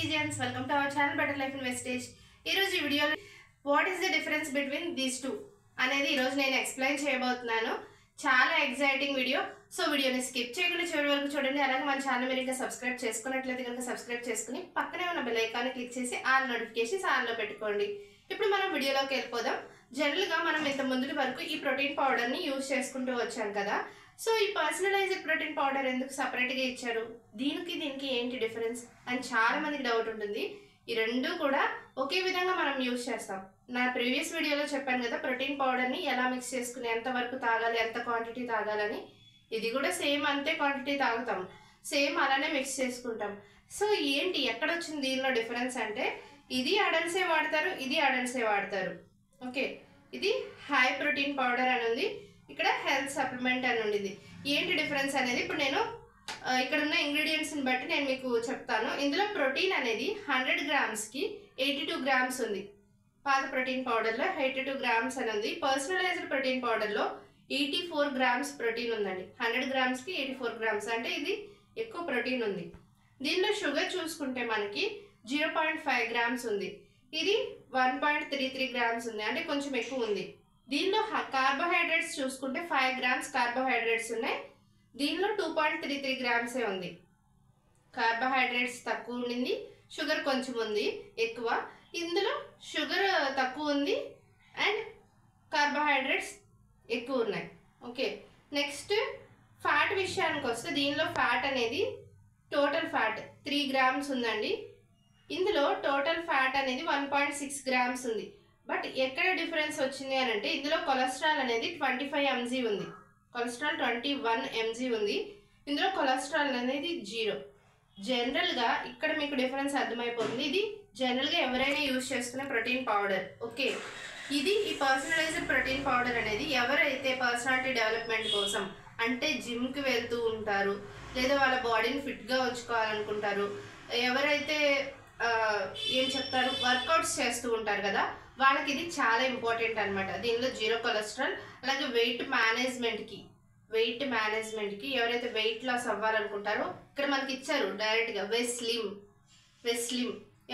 netizens, welcome to our channel Better Life in Vestige. ఈ రోజు ఈ వీడియోలో what is the difference between these two అనేది ఈ రోజు నేను ఎక్స్ప్లెయిన్ చేయబోతున్నాను. చాలా ఎక్సైటింగ్ వీడియో. సో వీడియోని స్కిప్ చేయకుండా చివరి వరకు చూడండి. అలాగే మన ఛానల్ మీరు ఇంకా సబ్స్క్రైబ్ చేసుకున్నట్లయితే కనుక సబ్స్క్రైబ్ చేసుకుని పక్కనే ఉన్న బెల్ ఐకాన్ క్లిక్ చేసి ఆల్ నోటిఫికేషన్స్ ఆన్ లో పెట్టుకోండి. ఇప్పుడు మనం వీడియోలోకి వెళ్ళిపోదాం. జనరల్ గా మనం ఇంత ముందు వరకు ఈ ప్రోటీన్ పౌడర్ ని యూజ్ చేసుకుంటూ వచ్చాం కదా. సో ఈ పర్సనలైజ్డ్ ప్రోటీన్ పౌడర్ ఎందుకు సెపరేట్ గా ఇచ్చారు, దీనికి ఏంటి డిఫరెన్స్ అని చాలా మందికి డౌట్ ఉంటుంది. ఈ రెండు కూడా ఒకే విధంగా మనం యూజ్ చేస్తాం. నా ప్రీవియస్ వీడియోలో చెప్పాను కదా, ప్రోటీన్ పౌడర్ ని ఎలా మిక్స్ చేసుకుని ఎంత వరకు తాగాలి, ఎంత క్వాంటిటీ తాగాలని. ఇది కూడా సేమ్ అంతే క్వాంటిటీ తాగుతాం, సేమ్ అలానే మిక్స్ చేసుకుంటాం. సో ఏంటి ఎక్కడ వచ్చింది దీనిలో డిఫరెన్స్ అంటే, ఇది అడల్ట్సే వాడతారు, ఇది అడల్ట్సే వాడతారు. ఓకే, ఇది హై ప్రోటీన్ పౌడర్ అని ఉంది, ఇక్కడ హెల్త్ సప్లిమెంట్ అని ఉండింది. ఏంటి డిఫరెన్స్ అనేది ఇప్పుడు నేను ఇక్కడ ఉన్న ఇంగ్రీడియంట్స్ని బట్టి నేను మీకు చెప్తాను. ఇందులో ప్రోటీన్ అనేది 100 గ్రామ్స్కి 82 గ్రామ్స్ ఉంది. పాత ప్రోటీన్ పౌడర్లో 82 గ్రామ్స్ అని ఉంది. పర్సనలైజ్డ్ ప్రోటీన్ పౌడర్లో 84 గ్రామ్స్ ప్రోటీన్ ఉందండి. 100 గ్రామ్స్కి 84 గ్రామ్స్ అంటే ఇది ఎక్కువ ప్రోటీన్ ఉంది. దీనిలో షుగర్ చూసుకుంటే మనకి 0.5 గ్రామ్స్ ఉంది. ఇది 1.33 గ్రామ్స్ ఉంది, అంటే కొంచెం ఎక్కువ ఉంది. దీనిలో కార్బోహైడ్రేట్స్ చూసుకుంటే 5 గ్రామ్స్ కార్బోహైడ్రేట్స్ ఉన్నాయి. దీనిలో 2.33 గ్రామ్సే ఉంది. కార్బోహైడ్రేట్స్ తక్కువ ఉండింది, షుగర్ కొంచెం ఉంది ఎక్కువ. ఇందులో షుగర్ తక్కువ ఉంది అండ్ కార్బోహైడ్రేట్స్ ఎక్కువ ఉన్నాయి. ఓకే, నెక్స్ట్ ఫ్యాట్ విషయానికి వస్తే దీనిలో ఫ్యాట్ అనేది టోటల్ ఫ్యాట్ 3 గ్రామ్స్ ఉందండి. ఇందులో టోటల్ ఫ్యాట్ అనేది 1.6 గ్రామ్స్ ఉంది. బట్ ఎక్కడ డిఫరెన్స్ వచ్చింది అని అంటే, ఇందులో కొలెస్ట్రాల్ అనేది 25 mg ఉంది, కొలెస్ట్రాల్ 21 mg ఉంది. ఇందులో కొలెస్ట్రాల్ అనేది 0. జనరల్గా ఇక్కడ మీకు డిఫరెన్స్ అర్థమైపోతుంది. ఇది జనరల్గా ఎవరైనా యూజ్ చేసుకునే ప్రోటీన్ పౌడర్. ఓకే, ఇది ఈ పర్సనలైజ్డ్ ప్రోటీన్ పౌడర్ అనేది ఎవరైతే పర్సనాలిటీ డెవలప్మెంట్ కోసం, అంటే జిమ్కి వెళ్తూ ఉంటారు, లేదా వాళ్ళ బాడీని ఫిట్గా ఉంచుకోవాలనుకుంటారు, ఎవరైతే ఏం చెప్తారు వర్కౌట్స్ చేస్తూ ఉంటారు కదా, వాళ్ళకి ఇది చాలా ఇంపార్టెంట్ అనమాట. దీనిలో 0 కొలెస్ట్రాల్. అలాగే వెయిట్ మేనేజ్మెంట్కి ఎవరైతే వెయిట్ లాస్ అవ్వాలనుకుంటారో ఇక్కడ మనకి ఇచ్చారు డైరెక్ట్గా వెస్లిమ్.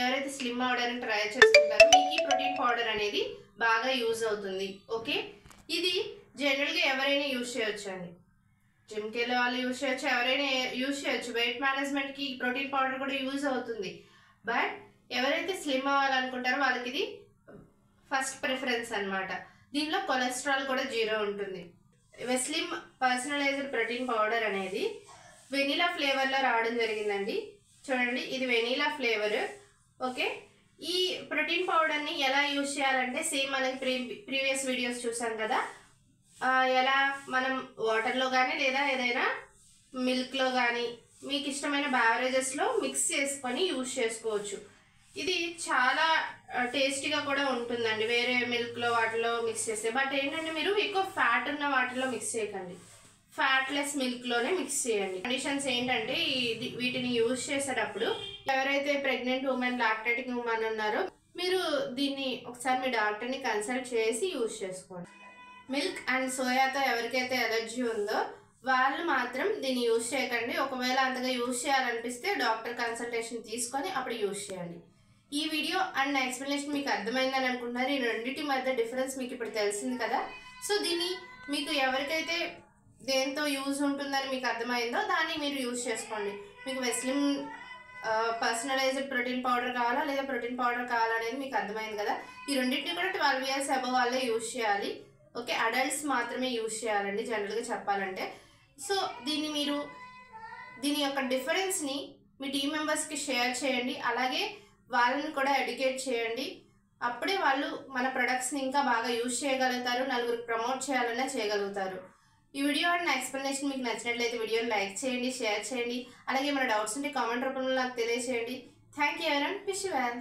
ఎవరైతే స్లిమ్ అవ్వడానికి ట్రై చేస్తుంటారో మీకు ఈ ప్రోటీన్ పౌడర్ అనేది బాగా యూజ్ అవుతుంది. ఓకే, ఇది జనరల్గా ఎవరైనా యూజ్ చేయొచ్చు అండి. జిమ్కి వెళ్ళే వాళ్ళు యూజ్ చేయొచ్చు, ఎవరైనా యూజ్ చేయొచ్చు. వెయిట్ మేనేజ్మెంట్కి ఈ ప్రోటీన్ పౌడర్ కూడా యూజ్ అవుతుంది. బట్ ఎవరైతే స్లిమ్ అవ్వాలనుకుంటారో వాళ్ళకి ఇది ఫస్ట్ ప్రిఫరెన్స్ అనమాట. దీనిలో కొలెస్ట్రాల్ కూడా 0 ఉంటుంది. వెస్లిమ్ పర్సనలైజ్డ్ ప్రోటీన్ పౌడర్ అనేది వెనీలా ఫ్లేవర్లో రావడం జరిగిందండి. చూడండి, ఇది వెనీలా ఫ్లేవర్. ఓకే, ఈ ప్రోటీన్ పౌడర్ని ఎలా యూజ్ చేయాలంటే సేమ్ మనకి ప్రీవియస్ వీడియోస్ చూసాం కదా, ఎలా మనం వాటర్లో కానీ లేదా ఏదైనా మిల్క్లో కానీ మీకు ఇష్టమైన బ్యావరేజెస్లో మిక్స్ చేసుకొని యూజ్ చేసుకోవచ్చు. ఇది చాలా టేస్టీగా కూడా ఉంటుందండి వేరే మిల్క్లో వాటిలో మిక్స్ చేస్తే. బట్ ఏంటంటే మీరు ఎక్కువ ఫ్యాట్ ఉన్న వాటిలో మిక్స్ చేయకండి, ఫ్యాట్లెస్ మిల్క్లోనే మిక్స్ చేయండి. కండిషన్స్ ఏంటంటే వీటిని యూజ్ చేసేటప్పుడు ఎవరైతే ప్రెగ్నెంట్ ఉమెన్, లాక్టేటింగ్ ఉమెన్ ఉన్నారో మీరు దీన్ని ఒకసారి మీ డాక్టర్ని కన్సల్ట్ చేసి యూజ్ చేసుకోండి. మిల్క్ అండ్ సోయాతో ఎవరికైతే ఎలర్జీ ఉందో వాళ్ళు మాత్రం దీన్ని యూజ్ చేయకండి. ఒకవేళ అంతగా యూజ్ చేయాలనిపిస్తే డాక్టర్ కన్సల్టేషన్ తీసుకొని అప్పుడు యూజ్ చేయండి. ఈ వీడియో అండ్ నా ఎక్స్ప్లెనేషన్ మీకు అర్థమైందని అనుకుంటున్నారు. ఈ రెండింటి మధ్య డిఫరెన్స్ మీకు ఇప్పుడు తెలిసింది కదా. సో దీన్ని మీకు ఎవరికైతే దేంతో యూజ్ ఉంటుందని మీకు అర్థమైందో దాన్ని మీరు యూజ్ చేసుకోండి. మీకు వెస్లిమ్ పర్సనలైజ్డ్ ప్రోటీన్ పౌడర్ కావాలా లేదా ప్రోటీన్ పౌడర్ కావాలా అనేది మీకు అర్థమైంది కదా. ఈ రెండింటిని కూడా 12 years అబవ్ వాళ్ళే యూజ్ చేయాలి. ఓకే, అడల్ట్స్ మాత్రమే యూజ్ చేయాలండి జనరల్గా చెప్పాలంటే. సో దీని యొక్క డిఫరెన్స్ని మీ టీం మెంబర్స్కి షేర్ చేయండి. అలాగే వాళ్ళని కూడా ఎడ్యుకేట్ చేయండి. అప్పుడే వాళ్ళు మన ప్రొడక్ట్స్ని ఇంకా బాగా యూజ్ చేయగలుగుతారు, నలుగురికి ప్రమోట్ చేయాలన్నా చేయగలుగుతారు. ఈ వీడియో అండ్ నా ఎక్స్ప్లెనేషన్ మీకు నచ్చినట్లయితే వీడియోని లైక్ చేయండి, షేర్ చేయండి. అలాగే మన డౌట్స్ ఉంటే కామెంట్ రూపంలో నాకు తెలియజేయండి. Thank you everyone, wish you well.